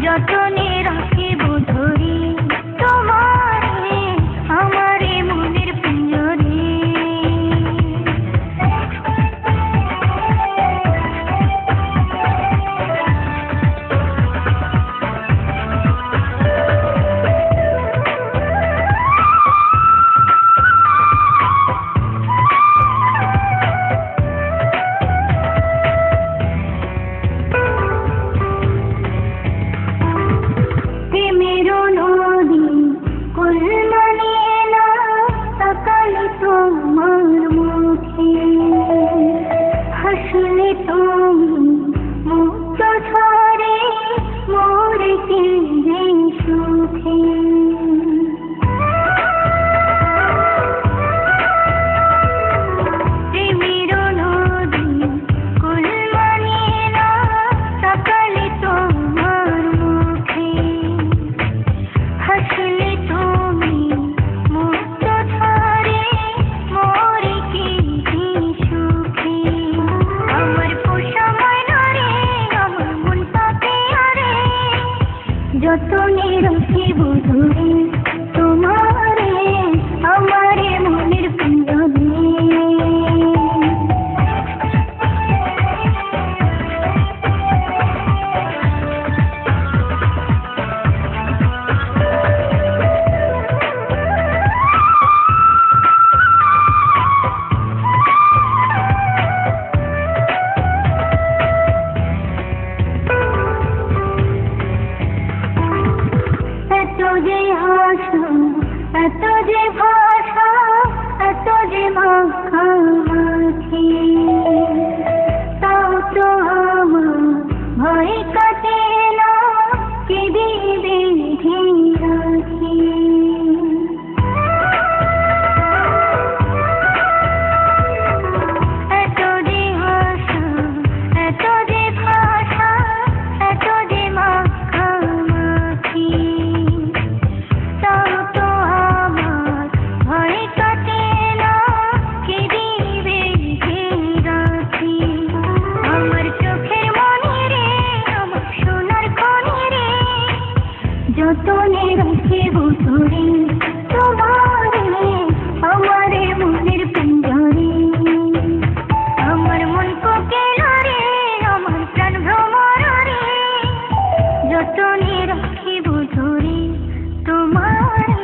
যতনে রাখিব ধরে তোমারে আমারে মনের পিঞ্জরে। हंसले तुम मुक्त छारे मोर के सुखे। प्रेमेरो नदी कुल माने ना सकाले तुम्हार मुखे। हंसले তুমি মুক্ত ছাড়ে মোর কি সুখে। আমার পোষা ময়না রে আমার মন পাতে আরে যতনে রাখিব ধরে তোমারে আমারে মনের পিঞ্জরে। এত যে আশা এত যে ভাষা এত যে মাখামাখি তাও তো আমার ভয় কাটে না কি দিবে রাখি। এত যে আশা এত যে ভাষা এত যে মাখামাখি তাও তো আমার ভয় কাটে না কি দিবে রাখি। আমার চোখের মনে রে আমার সোনার খনি রে যতনে রাখিব ধরে তোমারে আমারে মনের পিঞ্জরে। আমার মন কোকিল রে আমার প্রাণ ভ্রমর রে যতনে রাখিব ধরে তোমারে